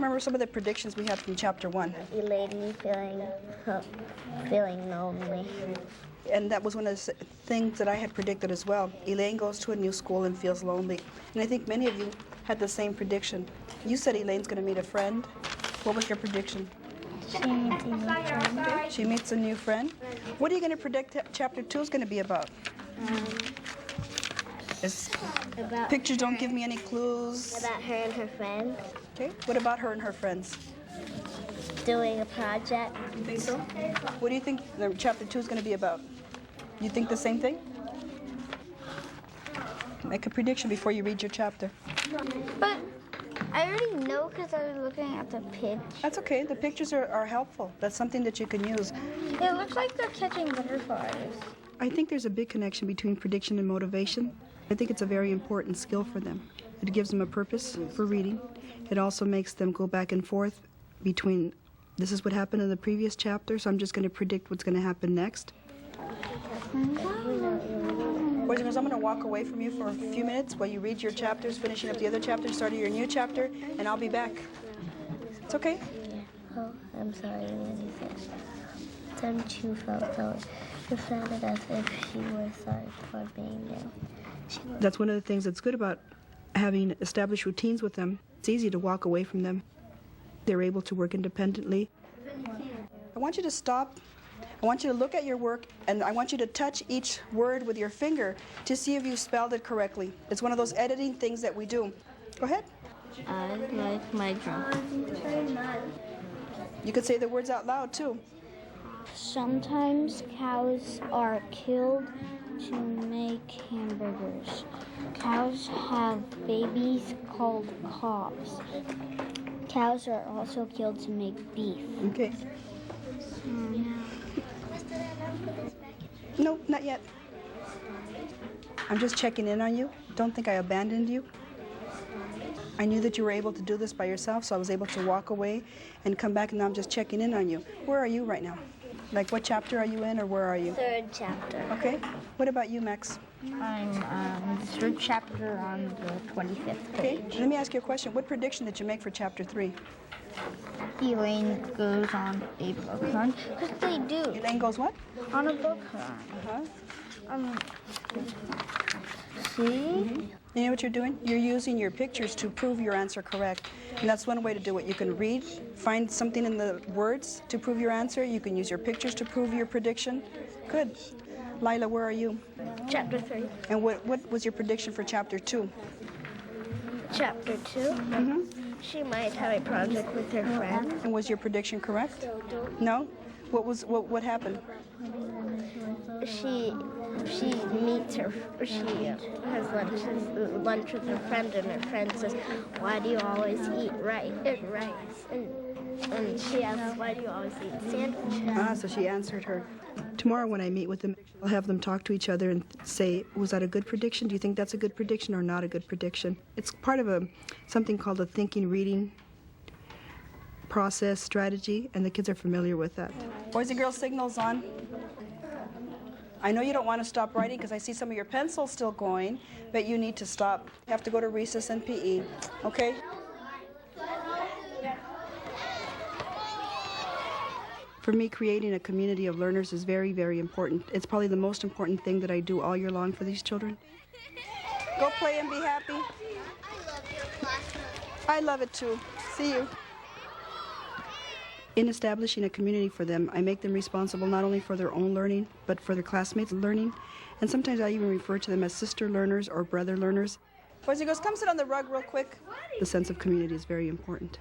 remember some of the predictions we had from chapter 1. Elaine feeling lonely. And that was one of the things that I had predicted as well. Elaine goes to a new school and feels lonely. And I think many of you had the same prediction. You said Elaine's going to meet a friend. What was your prediction? She meets a new friend. Okay. She meets a new friend. What are you going to predict chapter 2 is going to be about? Pictures don't give me any clues. About her and her friend. Okay. What about her and her friends? Doing a project. You think so? What do you think chapter 2 is going to be about? You think the same thing? Make a prediction before you read your chapter. But I already know because I was looking at the pitch. That's okay. The pictures are helpful. That's something that you can use. It looks like they're catching butterflies. I think there's a big connection between prediction and motivation. I think it's a very important skill for them. It gives them a purpose for reading. It also makes them go back and forth between, this is what happened in the previous chapter, so I'm just going to predict what's going to happen next. Boys and girls, I'm going to walk away from you for a few minutes while you read your chapters, finishing up the other chapters, starting your new chapter, and I'll be back. It's okay? Oh, I'm sorry, Lizzie said. Them two felt so. It sounded as if she was sorry for being new. That's one of the things that's good about having established routines with them. It's easy to walk away from them. They're able to work independently. I want you to stop. I want you to look at your work, and I want you to touch each word with your finger to see if you spelled it correctly. It's one of those editing things that we do. Go ahead. I like my drum. You could say the words out loud, too. Sometimes cows are killed to make hamburgers. Cows have babies called calves. Cows are also killed to make beef. Okay. No, not yet. I'm just checking in on you. Don't think I abandoned you. I knew that you were able to do this by yourself, so I was able to walk away and come back, and now I'm just checking in on you. Where are you right now? Like, what chapter are you in, or where are you? Third chapter. Okay. What about you, Max? I'm the third chapter on the 25th page. Okay. Let me ask you a question. What prediction did you make for chapter 3? Elaine goes on a book hunt. Because they do. Elaine goes what? On a book hunt. See? You know what you're doing? You're using your pictures to prove your answer correct. And that's one way to do it. You can read, find something in the words to prove your answer. You can use your pictures to prove your prediction. Good. Lila, where are you? Chapter 3. And what was your prediction for chapter 2? Chapter 2? Mm-hmm. She might have a project with her friend. And was your prediction correct? No? What happened? She meets her. She has lunch with her friend, and her friend says, "Why do you always eat rice?" And she asks, "Why do you always eat sandwiches?" So she answered her. Tomorrow when I meet with them, I'll have them talk to each other and say, was that a good prediction? Do you think that's a good prediction or not a good prediction? It's part of something called a thinking, reading process strategy, and the kids are familiar with that. Boys and girls, signals on. I know you don't want to stop writing because I see some of your pencils still going, but you need to stop. You have to go to recess and PE, okay? For me, creating a community of learners is very, very important. It's probably the most important thing that I do all year long for these children. Go play and be happy. I love your classroom. I love it too. See you. In establishing a community for them, I make them responsible not only for their own learning, but for their classmates' learning. And sometimes I even refer to them as sister learners or brother learners. Boys and girls, come sit on the rug real quick. The sense of community is very important.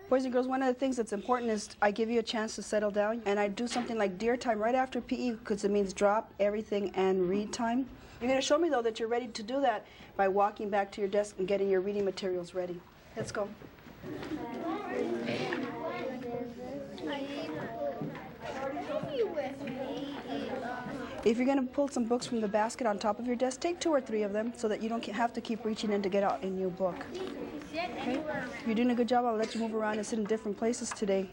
Boys and girls, one of the things that's important is I give you a chance to settle down, and I do something like deer time right after PE because it means drop everything and read time. You're going to show me, though, that you're ready to do that by walking back to your desk and getting your reading materials ready. Let's go. If you're going to pull some books from the basket on top of your desk, take 2 or 3 of them so that you don't have to keep reaching in to get out a new book. Okay? You're doing a good job. I'll let you move around and sit in different places today,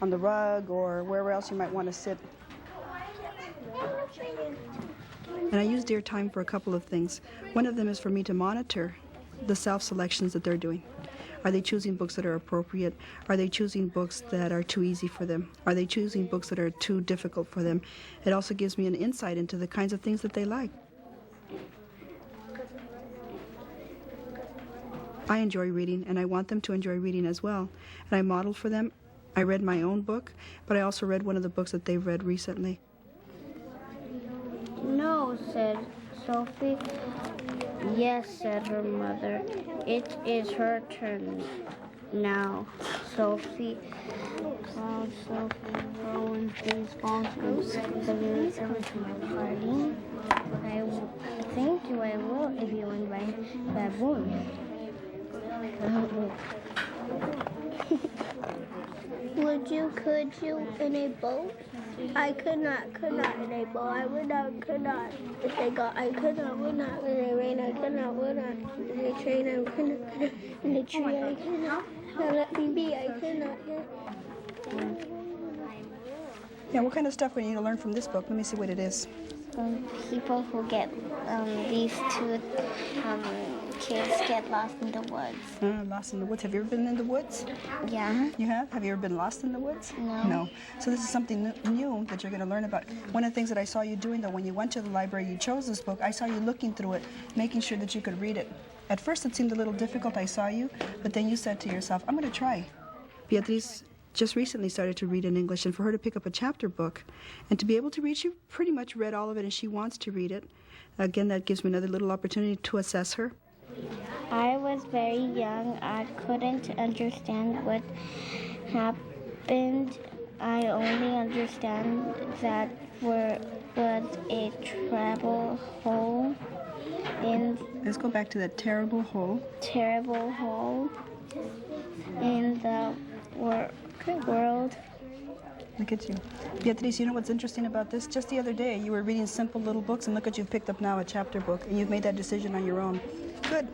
on the rug or wherever else you might want to sit. And I use Dear Time for a couple of things. One of them is for me to monitor the self-selections that they're doing. Are they choosing books that are appropriate? Are they choosing books that are too easy for them? Are they choosing books that are too difficult for them? It also gives me an insight into the kinds of things that they like. I enjoy reading, and I want them to enjoy reading as well. And I model for them. I read my own book, but I also read one of the books that they've read recently. No, said Sophie. Yes, said her mother. It is her turn now, Sophie. Sophie, throwing these balls over to my party. Thank you, I will if you invite Baboon. Could you in a boat? I could not in a boat. I could not. If they got, I would not in the rain. I would not in the train. I could not in the tree. I could not. Now let me be. I could not. Yeah, what kind of stuff we need to learn from this book? Let me see what it is. People who get these two kids get lost in the woods. Lost in the woods. Have you ever been in the woods? Yeah. You have? Have you ever been lost in the woods? No. No. So this is something new that you're going to learn about. One of the things that I saw you doing, though, when you went to the library, you chose this book, I saw you looking through it, making sure that you could read it. At first it seemed a little difficult, I saw you, but then you said to yourself, I'm going to try. Beatriz just recently started to read in English, and for her to pick up a chapter book and to be able to read, she pretty much read all of it and she wants to read it. Again, that gives me another little opportunity to assess her. I was very young. I couldn't understand what happened. I only understand that there was a terrible hole in. Let's go back to that terrible hole. Terrible hole in the world. Look at you. Beatriz, you know what's interesting about this? Just the other day, you were reading simple little books, and look at you picked up now a chapter book, and you've made that decision on your own. Good.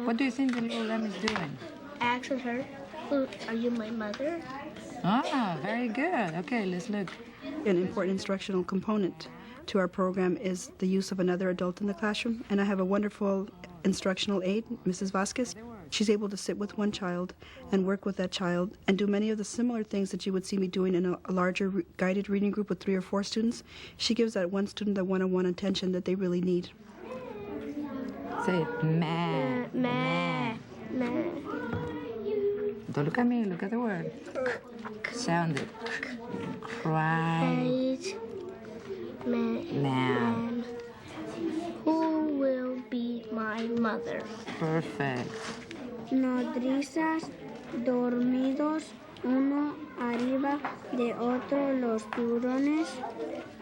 What do you think the little lamb is doing? Asked her, are you my mother? Ah, very good. Okay, let's look. An important instructional component to our program is the use of another adult in the classroom, and I have a wonderful instructional aide, Mrs. Vasquez. She's able to sit with one child and work with that child and do many of the similar things that you would see me doing in a larger guided reading group with 3 or 4 students. She gives that one student the one-on-one attention that they really need. Say it. Meh. Meh. Meh. Don't look at me, look at the word. Sound it. Cry. Lamb. Who will be my mother? Perfect. Nodrizas dormidos, uno arriba de otro los tiburones.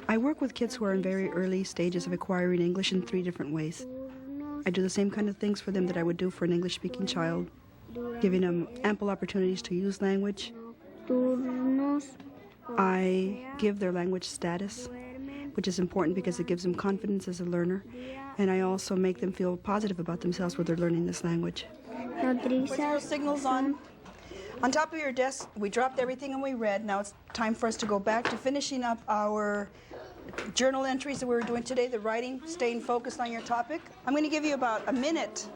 I work with kids who are in very early stages of acquiring English in 3 different ways. I do the same kind of things for them that I would do for an English-speaking child, giving them ample opportunities to use language. I give their language status, which is important because it gives them confidence as a learner, and I also make them feel positive about themselves when they're learning this language. What's your signals on? On top of your desk, we dropped everything and we read. Now it's time for us to go back to finishing up our journal entries that we were doing today, the writing, staying focused on your topic. I'm going to give you about a minute.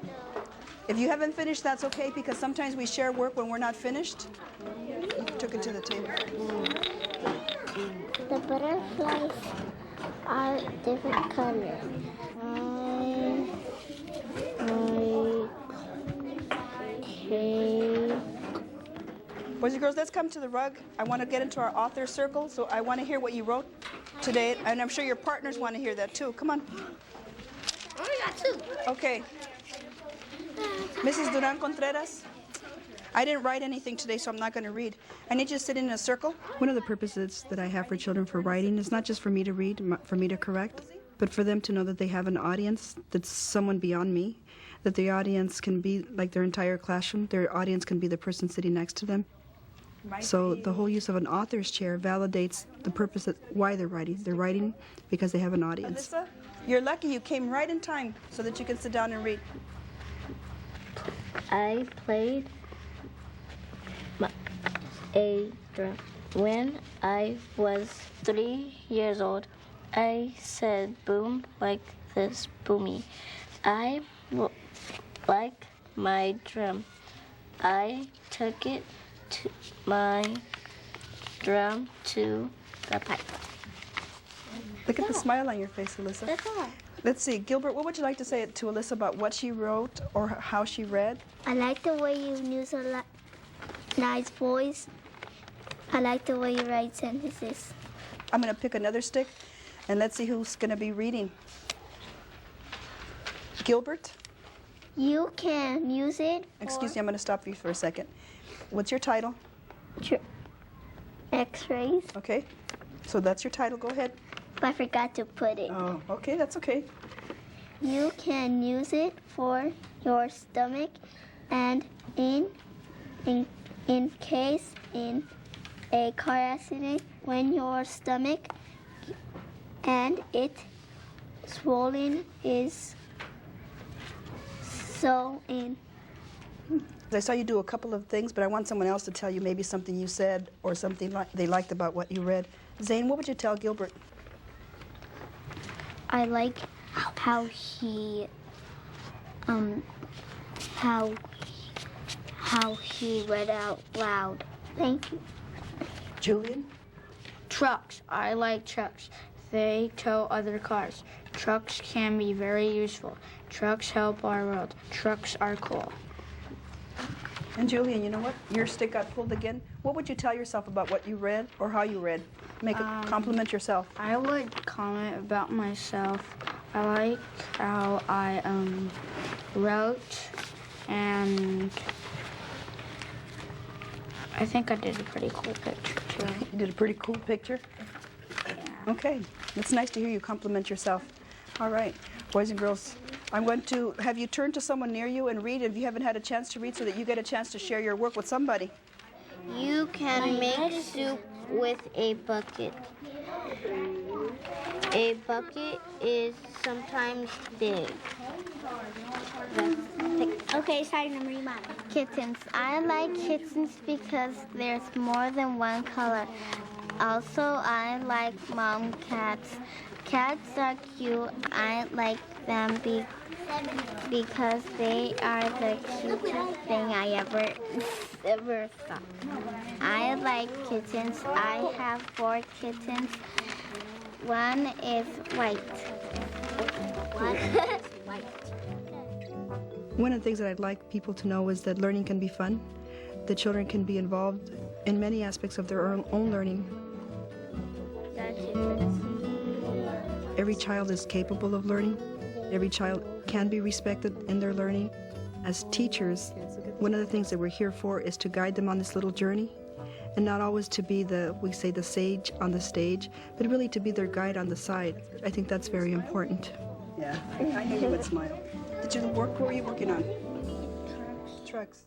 If you haven't finished, that's okay, because sometimes we share work when we're not finished. Took it to the table. The butterflies are different colors. Boys and girls, let's come to the rug. I want to get into our author circle, so I want to hear what you wrote today, and I'm sure your partners want to hear that too. Come on. I only got 2. Okay. Mrs. Duran Contreras, I didn't write anything today, so I'm not going to read. I need you to sit in a circle. One of the purposes that I have for children for writing is not just for me to read, for me to correct, but for them to know that they have an audience, that's someone beyond me, that the audience can be like their entire classroom. Their audience can be the person sitting next to them. So the whole use of an author's chair validates the purpose of why they're writing. They're writing because they have an audience. Alyssa, you're lucky you came right in time so that you can sit down and read. I played a drum. When I was 3 years old, I said boom like this, boomy. I like my drum. I took it to my drum to the pipe. Look at the smile on your face, Alyssa. That's all. Let's see, Gilbert, what would you like to say to Alyssa about what she wrote or how she read? I like the way you use a nice voice. I like the way you write sentences. I'm going to pick another stick, and let's see who's going to be reading. Gilbert? You can use it. Excuse me, I'm going to stop you for a second. What's your title? X-rays. Okay, so that's your title. Go ahead. But I forgot to put it. Oh, okay, that's okay. You can use it for your stomach, and in case in a car accident, when your stomach and it swollen is so in. I saw you do a couple of things, but I want someone else to tell you maybe something you said or something they liked about what you read. Zane, what would you tell Gilbert? I like how he read out loud. Thank you. Julian? Trucks. I like trucks. They tow other cars. Trucks can be very useful. Trucks help our world. Trucks are cool. And Julian, you know what? Your stick got pulled again. What would you tell yourself about what you read or how you read? Make it compliment yourself. I would comment about myself. I like how I wrote, and I think I did a pretty cool picture too. You did a pretty cool picture. Okay, it's nice to hear you compliment yourself. All right, boys and girls, I'm going to have you turn to someone near you and read if you haven't had a chance to read so that you get a chance to share your work with somebody. You can make soup with a bucket. A bucket is sometimes big. Okay, sorry, number one. Kittens. I like kittens because there's more than one color. Also, I like mom cats. Cats are cute. I like them because they are the cutest thing I ever saw. I like kittens. I have 4 kittens. One is white. One is white. One of the things that I'd like people to know is that learning can be fun. The children can be involved in many aspects of their own learning. Every child is capable of learning. Every child can be respected in their learning. As teachers, one of the things that we're here for is to guide them on this little journey, and not always to be the sage on the stage, but really to be their guide on the side. I think that's very important. Yeah, I knew you would smile. What were you working on? Trucks.